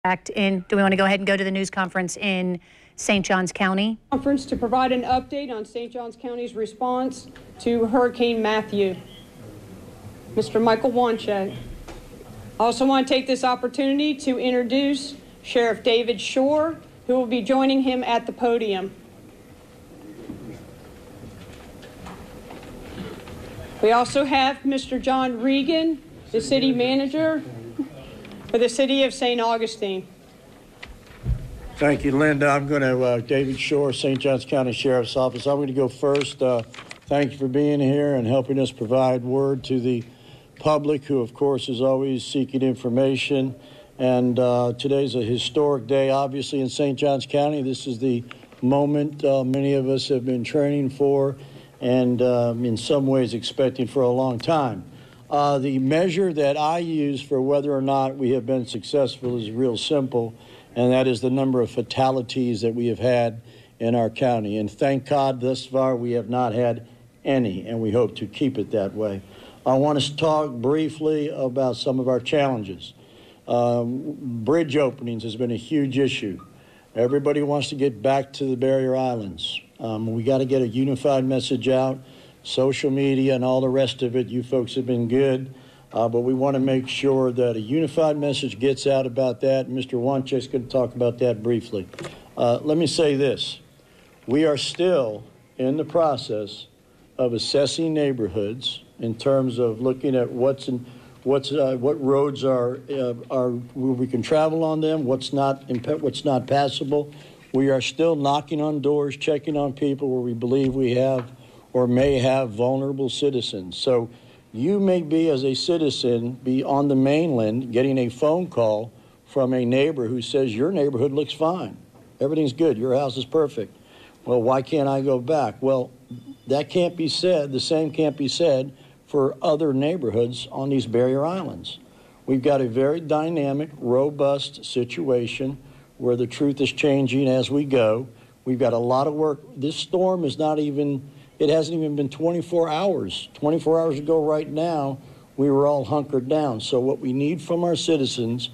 Do we want to go ahead and go to the news conference in St. Johns County? Conference to provide an update on St. Johns County's response to Hurricane Matthew. Mr. Michael Wanchek. I also want to take this opportunity to introduce Sheriff David Shore, who will be joining him at the podium. We also have Mr. John Regan, the city manager for the city of St. Augustine. Thank you, Linda. I'm going to, David Shore, St. Johns County Sheriff's Office. I'm going to go first. Thank you for being here and helping us provide word to the public, who, of course, is always seeking information. And today's a historic day, obviously, in St. Johns County. This is the moment many of us have been training for and in some ways expecting for a long time. The measure that I use for whether or not we have been successful is real simple, and that is the number of fatalities that we have had in our county. And thank God thus far we have not had any, and we hope to keep it that way. I want to talk briefly about some of our challenges. Bridge openings has been a huge issue. Everybody wants to get back to the barrier islands. We got to get a unified message out. Social media and all the rest of it, you folks have been good, but we want to make sure that a unified message gets out about that. Mr. Wanchek's going to talk about that briefly. Let me say this. We are still in the process of assessing neighborhoods in terms of looking at what roads are where we can travel on them, what's not passable. We are still knocking on doors, checking on people where we believe we have or may have vulnerable citizens. So you may be, as a citizen, be on the mainland getting a phone call from a neighbor who says your neighborhood looks fine. Everything's good. Your house is perfect. Well, why can't I go back? Well, that can't be said. The same can't be said for other neighborhoods on these barrier islands. We've got a very dynamic, robust situation where the truth is changing as we go. We've got a lot of work. This storm is not even, it hasn't even been 24 hours. 24 hours ago right now, we were all hunkered down. So what we need from our citizens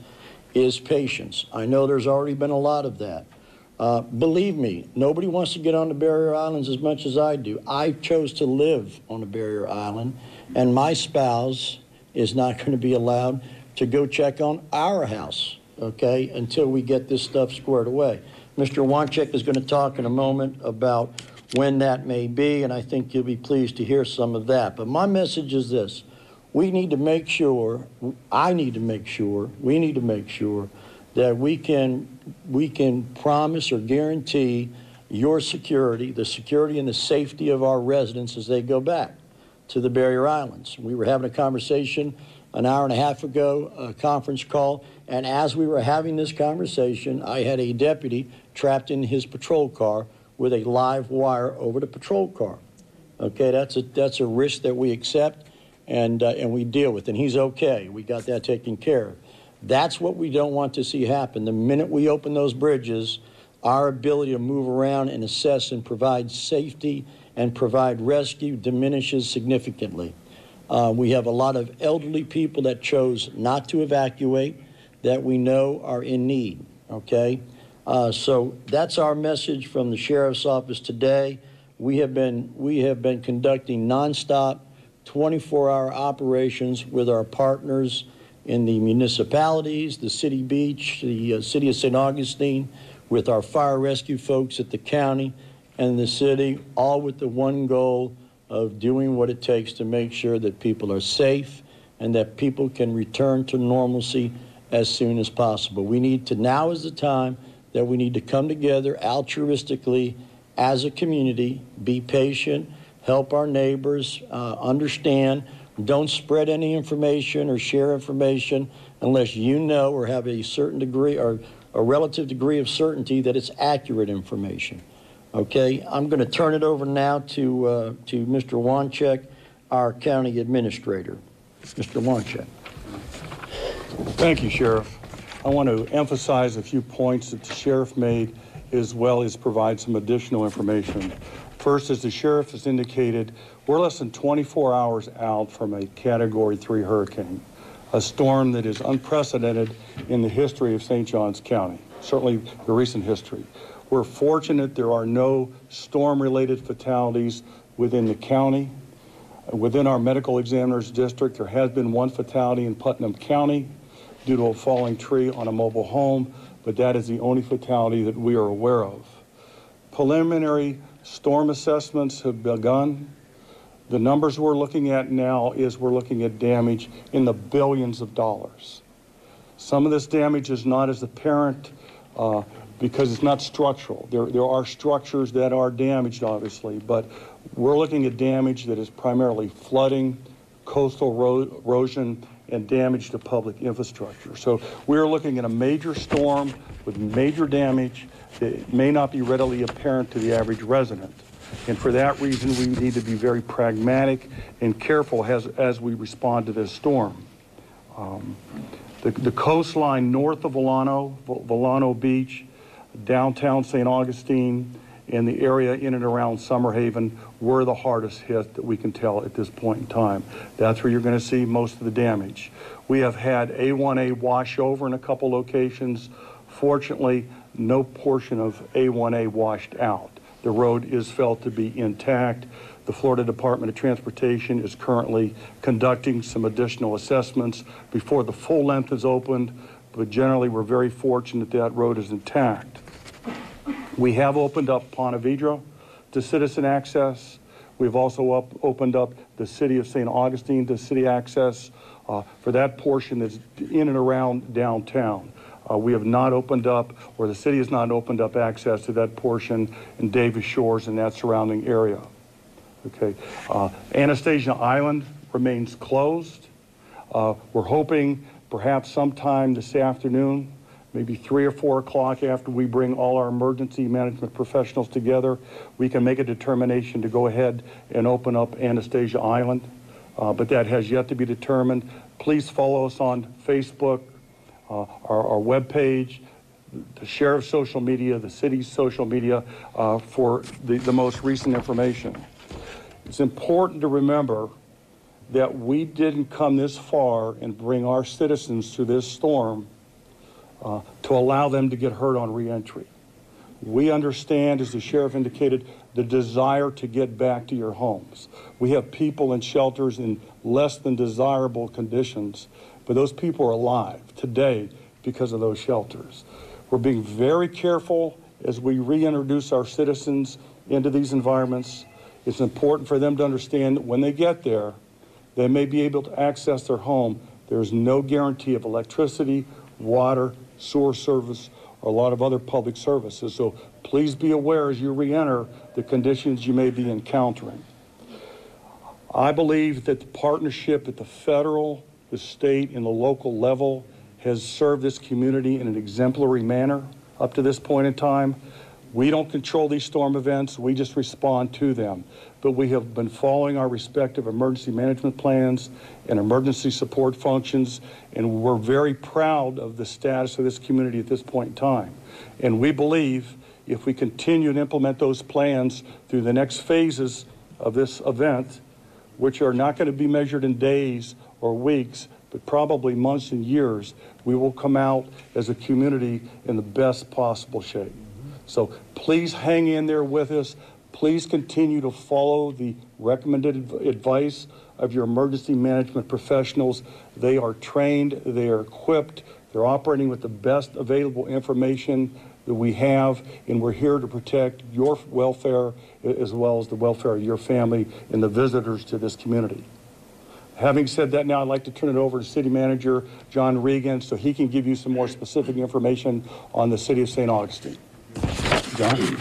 is patience. I know there's already been a lot of that. Believe me, nobody wants to get on the barrier islands as much as I do. I chose to live on a barrier island, and my spouse is not going to be allowed to go check on our house, okay, until we get this stuff squared away. Mr. Wanchek is going to talk in a moment about when that may be, and I think you'll be pleased to hear some of that. But my message is this. We need to make sure, we need to make sure that we can promise or guarantee your security, the security and the safety of our residents as they go back to the barrier islands. We were having a conversation an hour and a half ago, a conference call, and as we were having this conversation, I had a deputy trapped in his patrol car with a live wire over the patrol car. Okay, that's a risk that we accept and we deal with, and he's okay. We got that taken care of. That's what we don't want to see happen. The minute we open those bridges, our ability to move around and assess and provide safety and provide rescue diminishes significantly. We have a lot of elderly people that chose not to evacuate that we know are in need, okay? So that's our message from the Sheriff's Office today. We have been conducting nonstop 24-hour operations with our partners in the municipalities, the city beach, the city of St. Augustine, with our fire rescue folks at the county and the city, all with the one goal of doing what it takes to make sure that people are safe and that people can return to normalcy as soon as possible. We need to, now is the time that we need to come together altruistically as a community, be patient, help our neighbors, understand. Don't spread any information or share information unless you know or have a certain degree or a relative degree of certainty that it's accurate information. Okay, I'm going to turn it over now to Mr. Wanchek, our county administrator. Mr. Wanchek. Thank you, Sheriff. I want to emphasize a few points that the Sheriff made, as well as provide some additional information. First, as the Sheriff has indicated, we're less than 24 hours out from a Category 3 hurricane. a storm that is unprecedented in the history of St. Johns County, certainly the recent history. We're fortunate there are no storm-related fatalities within the county. Within our medical examiner's district, there has been one fatality in Putnam County due to a falling tree on a mobile home, but that is the only fatality that we are aware of. Preliminary storm assessments have begun. The numbers we're looking at now is we're looking at damage in the billions of dollars. Some of this damage is not as apparent because it's not structural. There are structures that are damaged, obviously, but we're looking at damage that is primarily flooding, coastal erosion, and damage to public infrastructure. So we're looking at a major storm with major damage that may not be readily apparent to the average resident. And for that reason, we need to be very pragmatic and careful as we respond to this storm. The coastline north of Volano Beach, downtown St. Augustine, and the area in and around Summerhaven were the hardest hit that we can tell at this point in time. That's where you're going to see most of the damage. We have had A1A wash over in a couple locations. Fortunately, no portion of A1A washed out. The road is felt to be intact. The Florida Department of Transportation is currently conducting some additional assessments before the full length is opened, but generally we're very fortunate that road is intact. We have opened up Ponte Vedra to citizen access. We've also opened up the city of St. Augustine to city access for that portion that's in and around downtown. We have not opened up, or the city has not opened up access to that portion in Davis Shores and that surrounding area. Okay, Anastasia Island remains closed. We're hoping perhaps sometime this afternoon, maybe 3 or 4 o'clock after we bring all our emergency management professionals together, we can make a determination to go ahead and open up Anastasia Island. But that has yet to be determined. Please follow us on Facebook, our webpage, the sheriff's social media, the city's social media for the most recent information. It's important to remember that we didn't come this far and bring our citizens through this storm to allow them to get hurt on reentry. We understand, as the sheriff indicated, the desire to get back to your homes. We have people in shelters in less than desirable conditions, but those people are alive today because of those shelters. We're being very careful as we reintroduce our citizens into these environments. It's important for them to understand that when they get there, they may be able to access their home. There's no guarantee of electricity, water, sewer service, or a lot of other public services. So please be aware as you re-enter the conditions you may be encountering. I believe that the partnership at the federal, the state, and the local level has served this community in an exemplary manner up to this point in time. We don't control these storm events, we just respond to them. But we have been following our respective emergency management plans and emergency support functions, and we're very proud of the status of this community at this point in time. And we believe if we continue to implement those plans through the next phases of this event, which are not going to be measured in days or weeks, but probably months and years, we will come out as a community in the best possible shape. So please hang in there with us. Please continue to follow the recommended advice of your emergency management professionals. They are trained, they are equipped, they're operating with the best available information that we have, and we're here to protect your welfare as well as the welfare of your family and the visitors to this community. Having said that, now I'd like to turn it over to City Manager John Regan so he can give you some more specific information on the City of St. Augustine. John?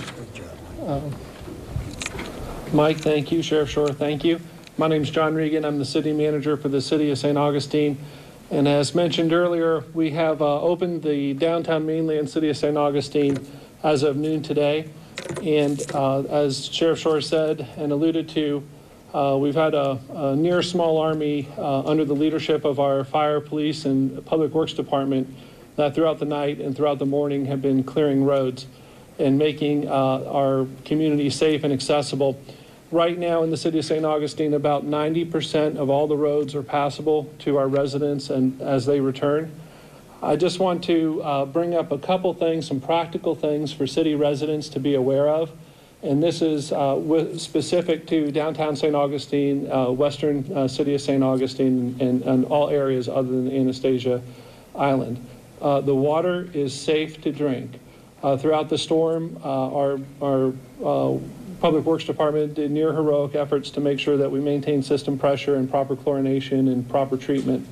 Mike, thank you. Sheriff Shore, thank you. My name is John Regan. I'm the City Manager for the City of St. Augustine. And as mentioned earlier, we have opened the downtown mainland City of St. Augustine as of noon today. And as Sheriff Shore said and alluded to, we've had a near small army under the leadership of our fire, police, and public works department that throughout the night and throughout the morning have been clearing roads and making our community safe and accessible. Right now in the city of St. Augustine, about 90% of all the roads are passable to our residents and as they return. I just want to bring up a couple things, some practical things for city residents to be aware of. And this is specific to downtown St. Augustine, western city of St. Augustine, and all areas other than Anastasia Island. The water is safe to drink. Throughout the storm, our Public Works Department did near heroic efforts to make sure that we maintain system pressure and proper chlorination and proper treatment.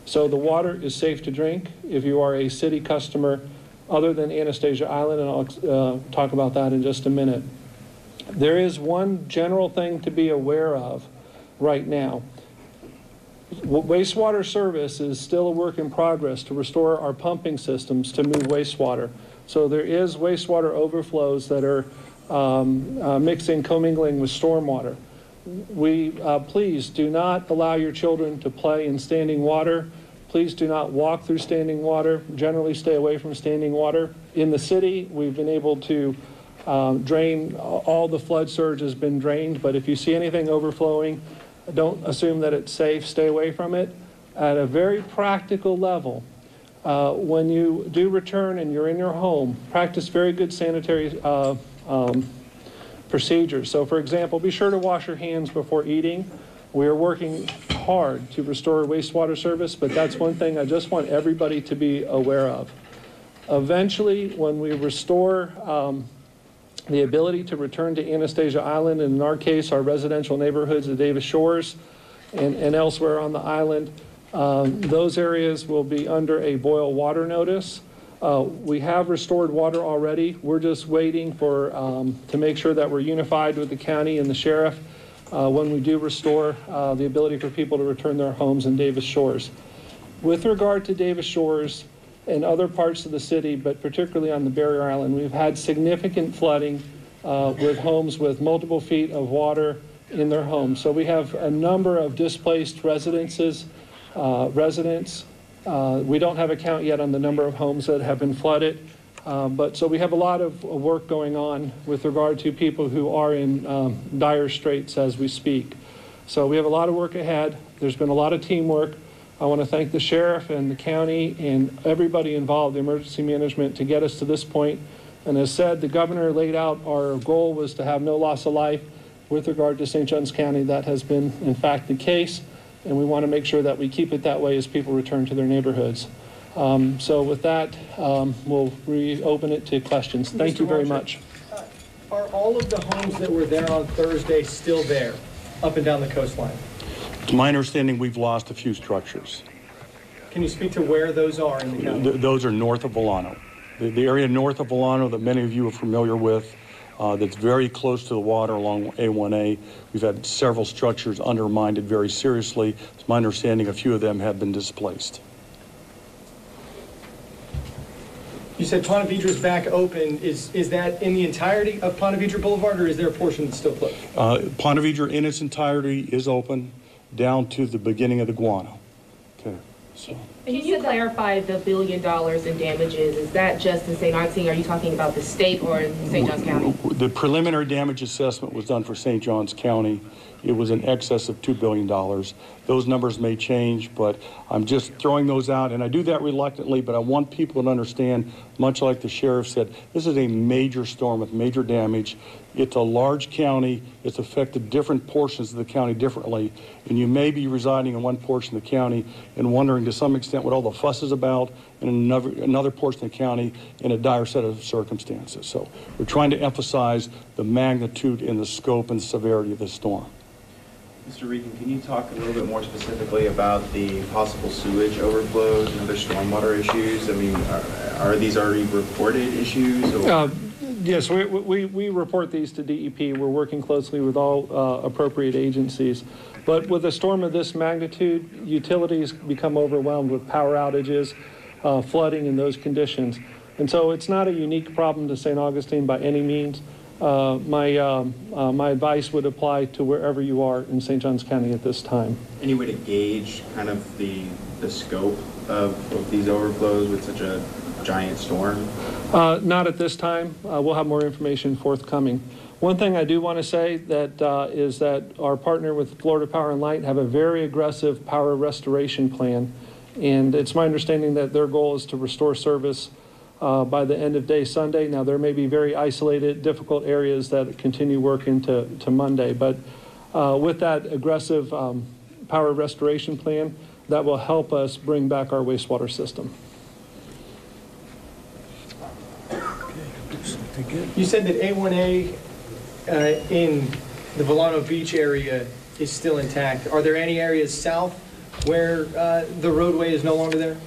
So the water is safe to drink if you are a city customer other than Anastasia Island, and I'll talk about that in just a minute. There is one general thing to be aware of right now. Wastewater service is still a work in progress to restore our pumping systems to move wastewater. So there is wastewater overflows that are commingling with stormwater. Please do not allow your children to play in standing water. Please do not walk through standing water. Generally stay away from standing water. In the city, we've been able to drain, all the flood surge has been drained, but if you see anything overflowing, don't assume that it's safe, stay away from it. At a very practical level, when you do return and you're in your home, practice very good sanitary procedures. So for example, be sure to wash your hands before eating. We are working hard to restore wastewater service, but that's one thing I just want everybody to be aware of. Eventually, when we restore the ability to return to Anastasia Island, and in our case, our residential neighborhoods, the Davis Shores, and elsewhere on the island, those areas will be under a boil water notice. We have restored water already. We're just waiting for to make sure that we're unified with the county and the sheriff when we do restore the ability for people to return their homes in Davis Shores. With regard to Davis Shores and other parts of the city, but particularly on the barrier island, we've had significant flooding with homes with multiple feet of water in their homes. So we have a number of displaced residents. We don't have a count yet on the number of homes that have been flooded, but so we have a lot of work going on with regard to people who are in dire straits as we speak. So we have a lot of work ahead. There's been a lot of teamwork. I want to thank the sheriff and the county and everybody involved, the emergency management, to get us to this point. And as said, the governor laid out our goal was to have no loss of life. With regard to St. Johns County, that has been in fact the case. And we want to make sure that we keep it that way as people return to their neighborhoods. So with that, we'll reopen it to questions. Thank you very much. Are all of the homes that were there on Thursday still there, up and down the coastline? To my understanding, we've lost a few structures. Can you speak to where those are in the county? Those are north of Volano. The area north of Volano that many of you are familiar with, that's very close to the water along A1A. We've had several structures undermined very seriously. It's my understanding a few of them have been displaced. You said Ponte Vedra's back open. Is that in the entirety of Ponte Vedra Boulevard, or is there a portion that's still closed? Ponte Vedra in its entirety is open down to the beginning of the Guano. Okay, so. Can you clarify the $1 billion in damages? Is that just in St. Augustine? Are you talking about the state or in St. Johns County? The preliminary damage assessment was done for St. Johns County. It was in excess of $2 billion. Those numbers may change, but I'm just throwing those out, and I do that reluctantly, but I want people to understand, much like the sheriff said, this is a major storm with major damage. It's a large county. It's affected different portions of the county differently, and you may be residing in one portion of the county and wondering to some extent what all the fuss is about, and another portion of the county in a dire set of circumstances. So we're trying to emphasize the magnitude and the scope and severity of the storm. Mr. Regan, can you talk a little bit more specifically about the possible sewage overflows and other stormwater issues? I mean, are these already reported issues? Or? Yes, we report these to DEP. We're working closely with all appropriate agencies. But with a storm of this magnitude, utilities become overwhelmed with power outages, flooding in those conditions. And so it's not a unique problem to St. Augustine by any means. My advice would apply to wherever you are in St. Johns County at this time. Any way to gauge kind of the scope of these overflows with such a giant storm? Not at this time. We'll have more information forthcoming. One thing I do want to say that is that our partner with Florida Power and Light have a very aggressive power restoration plan, and it's my understanding that their goal is to restore service by the end of day Sunday. Now, there may be very isolated, difficult areas that continue work into Monday, but with that aggressive power restoration plan, that will help us bring back our wastewater system. You said that A1A in the Volano Beach area is still intact. Are there any areas south where the roadway is no longer there?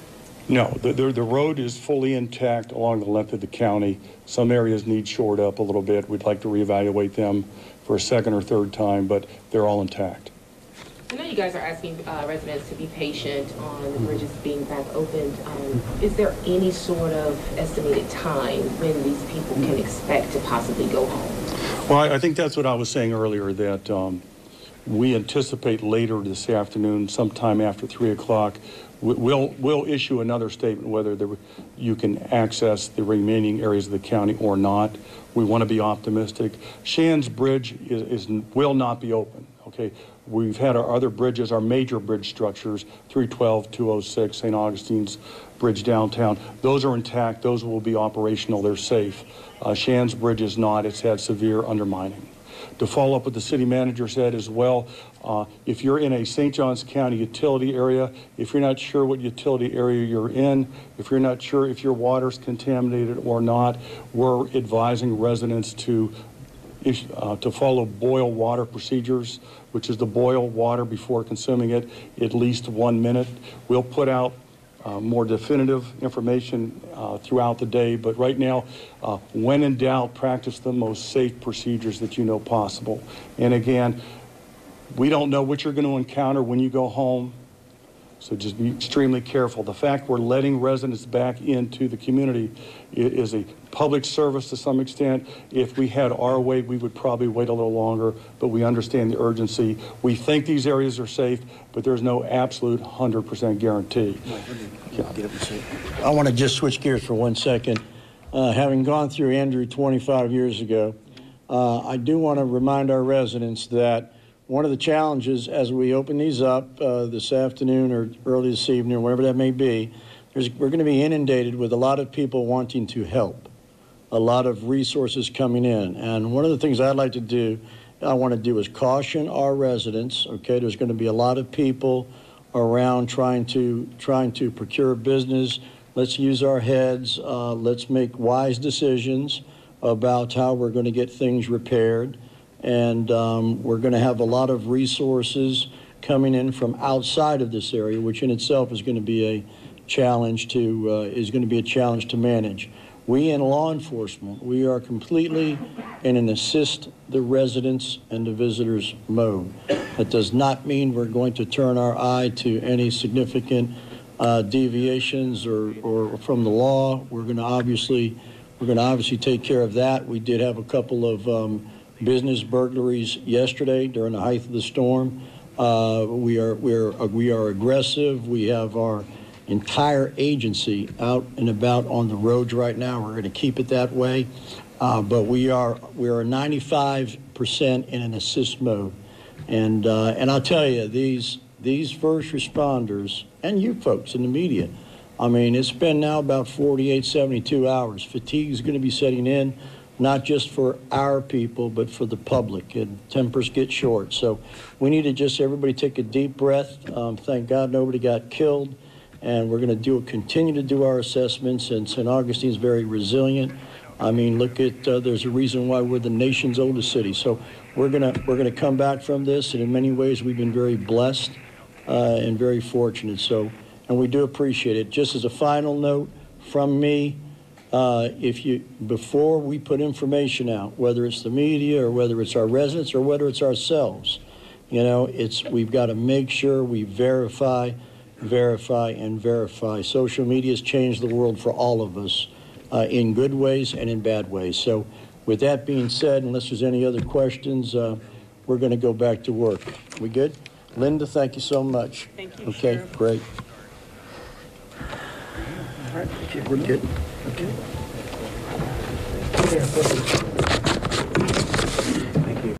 No, the road is fully intact along the length of the county. Some areas need shored up a little bit. We'd like to reevaluate them for a second or third time, but they're all intact. I know you guys are asking residents to be patient on the bridges being back opened. Is there any sort of estimated time when these people can expect to possibly go home? Well, I think that's what I was saying earlier, that we anticipate later this afternoon, sometime after 3 o'clock, we'll issue another statement whether you can access the remaining areas of the county or not. We want to be optimistic. Shands Bridge will not be open, okay? We've had our other bridges, our major bridge structures, 312, 206, St. Augustine's Bridge downtown. Those are intact. Those will be operational. They're safe. Shands Bridge is not. It's had severe undermining. To follow up what the city manager said as well, if you're in a St. Johns County utility area, if you're not sure what utility area you're in, if you're not sure if your water's contaminated or not, we're advising residents to follow boil water procedures, which is to boil water before consuming it at least 1 minute. We'll put out more definitive information throughout the day, but right now, when in doubt, practice the most safe procedures that you know possible. And again, we don't know what you're going to encounter when you go home, so just be extremely careful. The fact we're letting residents back into the community is a public service to some extent. If we had our way, we would probably wait a little longer, but we understand the urgency. We think these areas are safe, but there's no absolute 100% guarantee. I want to just switch gears for 1 second. Having gone through Andrew 25 years ago, I do want to remind our residents that one of the challenges as we open these up this afternoon or early this evening or whatever that may be, we're going to be inundated with a lot of people wanting to help, a lot of resources coming in. And one of the things I want to do is caution our residents, okay? There's going to be a lot of people around trying to procure business. Let's use our heads. Let's make wise decisions about how we're going to get things repaired. And we're going to have a lot of resources coming in from outside of this area, which in itself is going to be a challenge to manage. We in law enforcement, we are completely in an assist the residents and the visitors mode. That does not mean we're going to turn our eye to any significant deviations or from the law. We're going to obviously take care of that. We did have a couple of business burglaries yesterday during the height of the storm. We are aggressive. We have our entire agency out and about on the roads right now. We're going to keep it that way, but we are 95% in an assist mode, and I'll tell you, these first responders and you folks in the media, I mean, it's been now about 48, 72 hours. Fatigue is going to be setting in, not just for our people, but for the public, and tempers get short. So we need to just everybody take a deep breath. Thank God nobody got killed. And we're going to continue to do our assessments, and St. Augustine's very resilient. I mean, look at there's a reason why we're the nation's oldest city. So we're gonna come back from this, and in many ways we've been very blessed and very fortunate. So, and we do appreciate it. Just as a final note from me, before we put information out, whether it's the media or whether it's our residents or whether it's ourselves, we've got to make sure we verify. Social media has changed the world for all of us in good ways and in bad ways. So with that being said, unless there's any other questions, we're going to go back to work. We good? Linda, thank you so much. Thank you, Okay, Sheriff. great. All right, we're good. Okay. Yeah, thank you.